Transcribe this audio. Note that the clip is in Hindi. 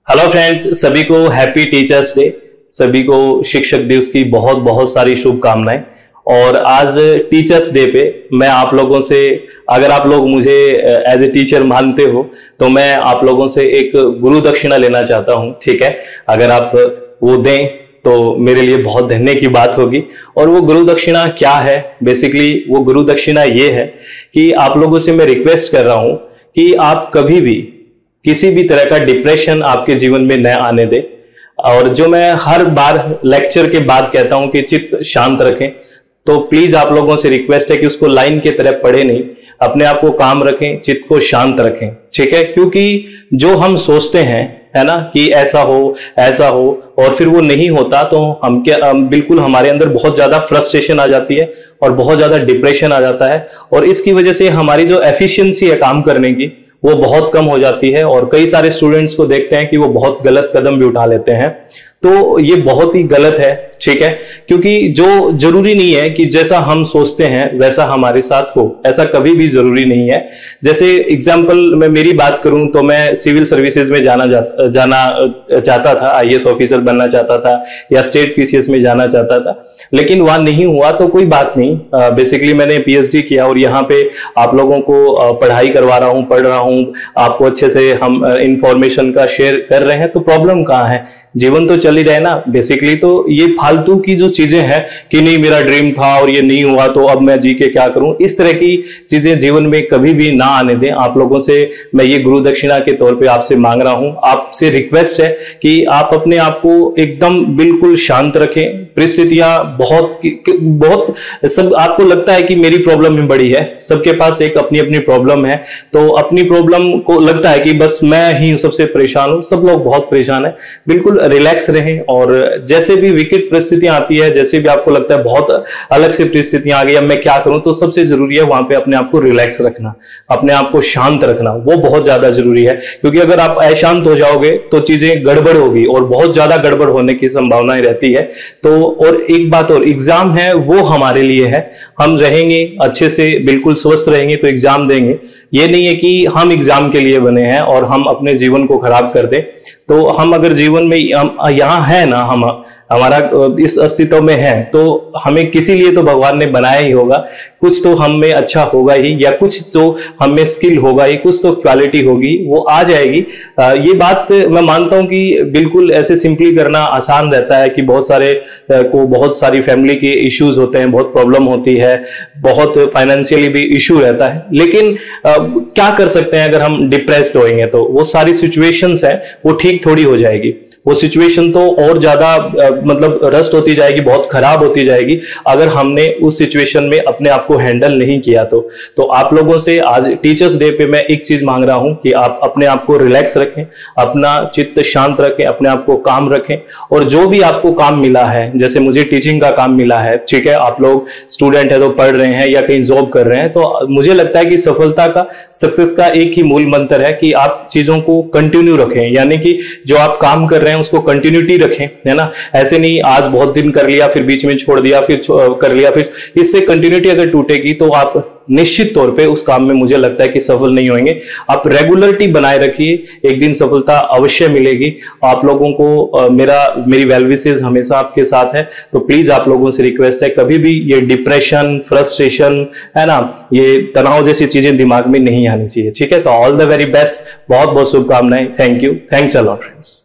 हेलो फ्रेंड्स, सभी को हैप्पी टीचर्स डे। सभी को शिक्षक दिवस की बहुत बहुत सारी शुभकामनाएं। और आज टीचर्स डे पे मैं आप लोगों से, अगर आप लोग मुझे एज ए टीचर मानते हो तो मैं आप लोगों से एक गुरु दक्षिणा लेना चाहता हूं। ठीक है, अगर आप वो दें तो मेरे लिए बहुत धन्य की बात होगी। और वो गुरु दक्षिणा क्या है? बेसिकली वो गुरु दक्षिणा ये है कि आप लोगों से मैं रिक्वेस्ट कर रहा हूं कि आप कभी भी किसी भी तरह का डिप्रेशन आपके जीवन में न आने दे। और जो मैं हर बार लेक्चर के बाद कहता हूं कि चित्त शांत रखें, तो प्लीज आप लोगों से रिक्वेस्ट है कि उसको लाइन की तरह पढ़े नहीं, अपने आप को काम रखें, चित्त को शांत रखें। ठीक है, क्योंकि जो हम सोचते हैं है ना कि ऐसा हो और फिर वो नहीं होता, तो हम बिल्कुल हमारे अंदर बहुत ज्यादा फ्रस्ट्रेशन आ जाती है और बहुत ज्यादा डिप्रेशन आ जाता है। और इसकी वजह से हमारी जो एफिशिएंसी है काम करने की वो बहुत कम हो जाती है। और कई सारे स्टूडेंट्स को देखते हैं कि वो बहुत गलत कदम भी उठा लेते हैं, तो ये बहुत ही गलत है। ठीक है, क्योंकि जो जरूरी नहीं है कि जैसा हम सोचते हैं वैसा हमारे साथ हो, ऐसा कभी भी जरूरी नहीं है। जैसे एग्जांपल मैं मेरी बात करूं तो मैं सिविल सर्विसेज में जाना चाहता था, आईएएस ऑफिसर बनना चाहता था या स्टेट पीसीएस में जाना चाहता था, लेकिन वहां नहीं हुआ तो कोई बात नहीं। बेसिकली मैंने पीएचडी किया और यहाँ पे आप लोगों को पढ़ाई करवा रहा हूँ, पढ़ रहा हूँ, आपको अच्छे से हम इंफॉर्मेशन का शेयर कर रहे हैं, तो प्रॉब्लम कहाँ है? जीवन तो चल ही रहे ना। बेसिकली तो ये फालतू की जो चीजें हैं कि नहीं मेरा ड्रीम था और ये नहीं हुआ तो अब मैं जी के क्या करूं, इस तरह की चीजें जीवन में कभी भी ना आने दें। आप लोगों से मैं ये गुरु दक्षिणा के तौर पे आपसे मांग रहा हूं। आपसे रिक्वेस्ट है कि आप अपने आप को एकदम बिल्कुल शांत रखें। परिस्थितियां बहुत सब आपको लगता है कि मेरी प्रॉब्लम में बड़ी है, सबके पास एक अपनी अपनी प्रॉब्लम है, तो अपनी प्रॉब्लम को लगता है कि बस मैं ही सबसे परेशान हूं। सब लोग बहुत परेशान है। बिल्कुल रिलैक्स रहें और जैसे भी विकट परिस्थितियां आती है, जैसे भी आपको लगता है बहुत अलग से परिस्थितियां आ गई, अब मैं क्या करूं, तो सबसे जरूरी है वहां पे अपने आप को रिलैक्स रखना, अपने आप को शांत रखना, वो बहुत ज्यादा जरूरी है। क्योंकि अगर आप अशांत हो जाओगे तो चीजें गड़बड़ होगी और बहुत ज्यादा गड़बड़ होने की संभावनाएं रहती है। तो और एक बात और, एग्जाम है वो हमारे लिए है। हम रहेंगे अच्छे से, बिल्कुल स्वस्थ रहेंगे तो एग्जाम देंगे। ये नहीं है कि हम एग्जाम के लिए बने हैं और हम अपने जीवन को खराब कर दें। तो हम अगर जीवन में यहाँ है ना, हम हमारा इस अस्तित्व में है, तो हमें किसी लिए तो भगवान ने बनाया ही होगा। कुछ तो हम में अच्छा होगा ही, या कुछ तो हम में स्किल होगा ही, कुछ तो क्वालिटी होगी, वो आ जाएगी। ये बात मैं मानता हूं कि बिल्कुल ऐसे सिंपली करना आसान रहता है कि बहुत सारी फैमिली के इश्यूज होते हैं, बहुत प्रॉब्लम होती है, बहुत फाइनेंशियली भी इश्यू रहता है। लेकिन क्या कर सकते हैं? अगर हम डिप्रेस्ड होंगे तो वो सारी सिचुएशंस है वो ठीक थोड़ी हो जाएगी। वो सिचुएशन तो और ज्यादा मतलब रस्ट होती जाएगी, बहुत खराब होती जाएगी अगर हमने उस सिचुएशन में अपने आप को हैंडल नहीं किया। तो आप लोगों से आज टीचर्स डे पे मैं एक चीज मांग रहा हूं कि आप अपने आप को रिलैक्स रखें, अपना चित्त शांत रखें, अपने आप को काम रखें। और जो भी आपको काम मिला है, जैसे मुझे टीचिंग का काम मिला है, ठीक है, आप लोग स्टूडेंट है तो पढ़ रहे हैं या कहीं जॉब कर रहे हैं, तो मुझे लगता है कि सफलता का, सक्सेस का एक ही मूल मंत्र है कि आप चीजों को कंटिन्यू रखें। यानी कि जो आप काम कर रहे हैं उसको कंटिन्यूटी रखें, है ना। ऐसे नहीं आज बहुत दिन कर लिया फिर बीच में छोड़ दिया, फिर कर लिया, फिर इससे कंटिन्यूटी अगर टूटेगी तो आप निश्चित तौर पे उस काम में मुझे लगता है कि सफल नहीं होंगे। आप रेगुलरिटी बनाए रखिए, एक दिन सफलता अवश्य मिलेगी। आप लोगों को मेरी वेल विशेस हमेशा आपके साथ है। तो प्लीज आप लोगों से रिक्वेस्ट है, कभी भी ये डिप्रेशन, फ्रस्ट्रेशन, है ना, ये तनाव जैसी चीजें दिमाग में नहीं आनी चाहिए। ठीक है, तो ऑल द वेरी बेस्ट, बहुत बहुत शुभकामनाएं। Thank you, thanks a lot friends.